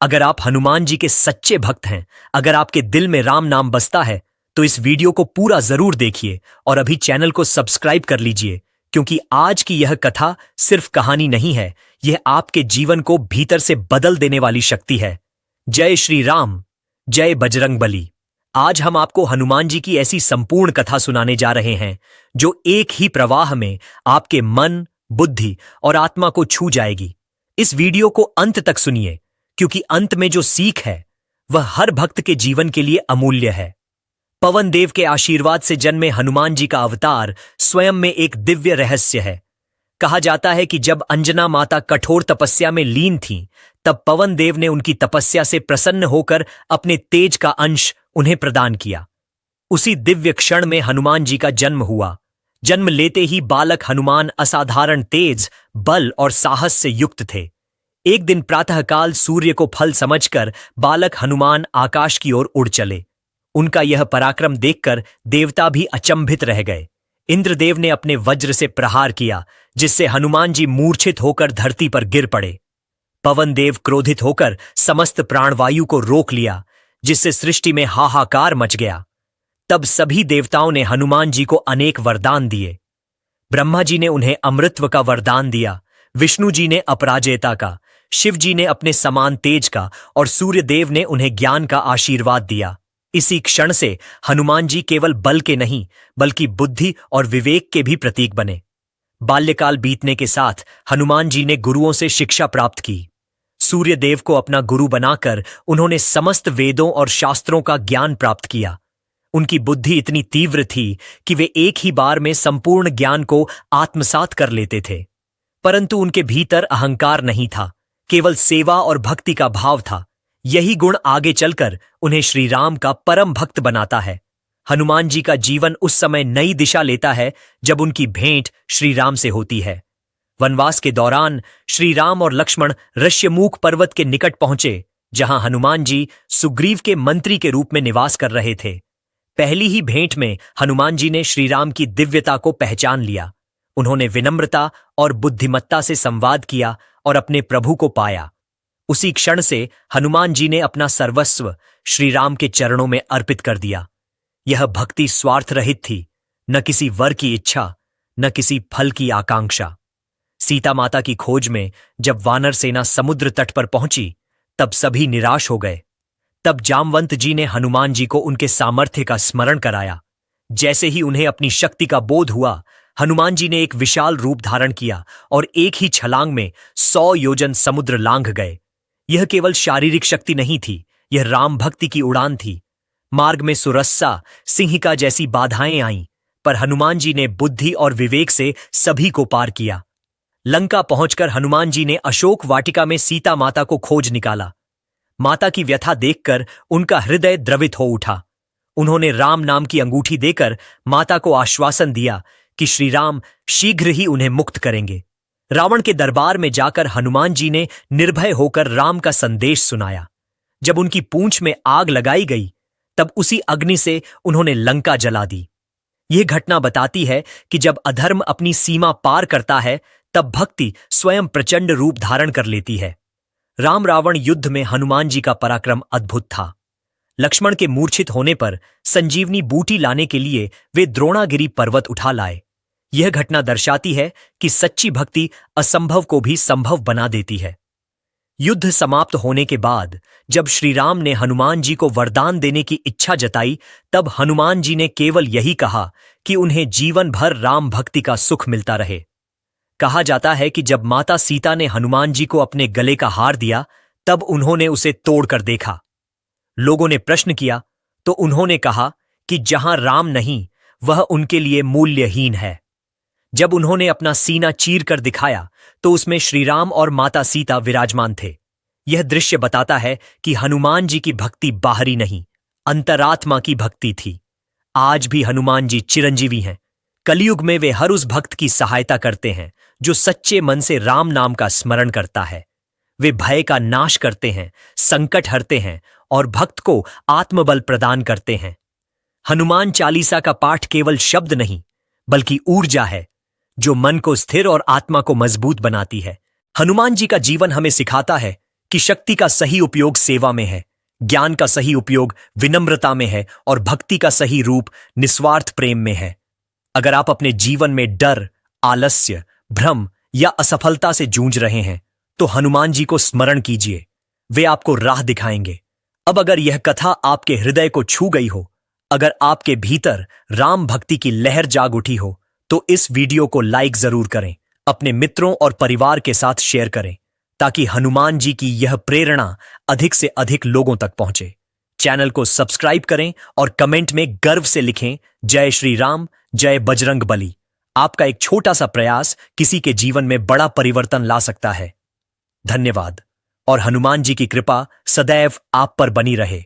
अगर आप हनुमान जी के सच्चे भक्त हैं, अगर आपके दिल में राम नाम बसता है, तो इस वीडियो को पूरा जरूर देखिए और अभी चैनल को सब्सक्राइब कर लीजिए, क्योंकि आज की यह कथा सिर्फ कहानी नहीं है, यह आपके जीवन को भीतर से बदल देने वाली शक्ति है। जय श्री राम, जय बजरंगबली। आज हम आपको हनुमान जी की ऐसी संपूर्ण कथा सुनाने जा रहे हैं जो एक ही प्रवाह में आपके मन, बुद्धि और आत्मा को छू जाएगी। इस वीडियो को अंत तक सुनिए, क्योंकि अंत में जो सीख है वह हर भक्त के जीवन के लिए अमूल्य है। पवन देव के आशीर्वाद से जन्मे हनुमान जी का अवतार स्वयं में एक दिव्य रहस्य है। कहा जाता है कि जब अंजना माता कठोर तपस्या में लीन थीं, तब पवन देव ने उनकी तपस्या से प्रसन्न होकर अपने तेज का अंश उन्हें प्रदान किया। उसी दिव्य क्षण में हनुमान जी का जन्म हुआ। जन्म लेते ही बालक हनुमान असाधारण तेज, बल और साहस से युक्त थे। एक दिन प्रातःकाल सूर्य को फल समझकर बालक हनुमान आकाश की ओर उड़ चले। उनका यह पराक्रम देखकर देवता भी अचंभित रह गए। इंद्रदेव ने अपने वज्र से प्रहार किया, जिससे हनुमान जी मूर्छित होकर धरती पर गिर पड़े। पवन देव क्रोधित होकर समस्त प्राणवायु को रोक लिया, जिससे सृष्टि में हाहाकार मच गया। तब सभी देवताओं ने हनुमान जी को अनेक वरदान दिए। ब्रह्मा जी ने उन्हें अमृतत्व का वरदान दिया, विष्णु जी ने अपराजेयता का, शिव जी ने अपने समान तेज का और सूर्य देव ने उन्हें ज्ञान का आशीर्वाद दिया। इसी क्षण से हनुमान जी केवल बल के नहीं, बल्कि बुद्धि और विवेक के भी प्रतीक बने। बाल्यकाल बीतने के साथ हनुमान जी ने गुरुओं से शिक्षा प्राप्त की। सूर्य देव को अपना गुरु बनाकर उन्होंने समस्त वेदों और शास्त्रों का ज्ञान प्राप्त किया। उनकी बुद्धि इतनी तीव्र थी कि वे एक ही बार में संपूर्ण ज्ञान को आत्मसात कर लेते थे। परंतु उनके भीतर अहंकार नहीं था, केवल सेवा और भक्ति का भाव था। यही गुण आगे चलकर उन्हें श्री राम का परम भक्त बनाता है। हनुमान जी का जीवन उस समय नई दिशा लेता है जब उनकी भेंट श्री राम से होती है। वनवास के दौरान श्री राम और लक्ष्मण ऋष्यमूक पर्वत के निकट पहुंचे, जहां हनुमान जी सुग्रीव के मंत्री के रूप में निवास कर रहे थे। पहली ही भेंट में हनुमान जी ने श्री राम की दिव्यता को पहचान लिया। उन्होंने विनम्रता और बुद्धिमत्ता से संवाद किया और अपने प्रभु को पाया। उसी क्षण से हनुमान जी ने अपना सर्वस्व श्री राम के चरणों में अर्पित कर दिया। यह भक्ति स्वार्थ रहित थी, न किसी वर की इच्छा, न किसी फल की आकांक्षा। सीता माता की खोज में जब वानर सेना समुद्र तट पर पहुंची, तब सभी निराश हो गए। तब जामवंत जी ने हनुमान जी को उनके सामर्थ्य का स्मरण कराया। जैसे ही उन्हें अपनी शक्ति का बोध हुआ, हनुमान जी ने एक विशाल रूप धारण किया और एक ही छलांग में 100 योजन समुद्र लांघ गए। यह केवल शारीरिक शक्ति नहीं थी, यह राम भक्ति की उड़ान थी। मार्ग में सुरस्सा, सिंहिका जैसी बाधाएं आईं, पर हनुमान जी ने बुद्धि और विवेक से सभी को पार किया। लंका पहुंचकर हनुमान जी ने अशोक वाटिका में सीता माता को खोज निकाला। माता की व्यथा देखकर उनका हृदय द्रवित हो उठा। उन्होंने राम नाम की अंगूठी देकर माता को आश्वासन दिया कि श्री राम शीघ्र ही उन्हें मुक्त करेंगे। रावण के दरबार में जाकर हनुमान जी ने निर्भय होकर राम का संदेश सुनाया। जब उनकी पूंछ में आग लगाई गई, तब उसी अग्नि से उन्होंने लंका जला दी। यह घटना बताती है कि जब अधर्म अपनी सीमा पार करता है, तब भक्ति स्वयं प्रचंड रूप धारण कर लेती है। राम रावण युद्ध में हनुमान जी का पराक्रम अद्भुत था। लक्ष्मण के मूर्छित होने पर संजीवनी बूटी लाने के लिए वे द्रोणागिरी पर्वत उठा लाए। यह घटना दर्शाती है कि सच्ची भक्ति असंभव को भी संभव बना देती है। युद्ध समाप्त होने के बाद जब श्री राम ने हनुमान जी को वरदान देने की इच्छा जताई, तब हनुमान जी ने केवल यही कहा कि उन्हें जीवन भर राम भक्ति का सुख मिलता रहे। कहा जाता है कि जब माता सीता ने हनुमान जी को अपने गले का हार दिया, तब उन्होंने उसे तोड़कर देखा। लोगों ने प्रश्न किया तो उन्होंने कहा कि जहां राम नहीं, वह उनके लिए मूल्यहीन है। जब उन्होंने अपना सीना चीर कर दिखाया, तो उसमें श्री राम और माता सीता विराजमान थे। यह दृश्य बताता है कि हनुमान जी की भक्ति बाहरी नहीं, अंतरात्मा की भक्ति थी। आज भी हनुमान जी चिरंजीवी हैं। कलयुग में वे हर उस भक्त की सहायता करते हैं जो सच्चे मन से राम नाम का स्मरण करता है। वे भय का नाश करते हैं, संकट हरते हैं और भक्त को आत्मबल प्रदान करते हैं। हनुमान चालीसा का पाठ केवल शब्द नहीं, बल्कि ऊर्जा है जो मन को स्थिर और आत्मा को मजबूत बनाती है। हनुमान जी का जीवन हमें सिखाता है कि शक्ति का सही उपयोग सेवा में है, ज्ञान का सही उपयोग विनम्रता में है और भक्ति का सही रूप निस्वार्थ प्रेम में है। अगर आप अपने जीवन में डर, आलस्य, भ्रम या असफलता से जूझ रहे हैं तो हनुमान जी को स्मरण कीजिए, वे आपको राह दिखाएंगे। अब अगर यह कथा आपके हृदय को छू गई हो, अगर आपके भीतर राम भक्ति की लहर जाग उठी हो, तो इस वीडियो को लाइक जरूर करें, अपने मित्रों और परिवार के साथ शेयर करें, ताकि हनुमान जी की यह प्रेरणा अधिक से अधिक लोगों तक पहुंचे। चैनल को सब्सक्राइब करें और कमेंट में गर्व से लिखें, जय श्री राम, जय बजरंग बली। आपका एक छोटा सा प्रयास किसी के जीवन में बड़ा परिवर्तन ला सकता है। धन्यवाद और हनुमान जी की कृपा सदैव आप पर बनी रहे।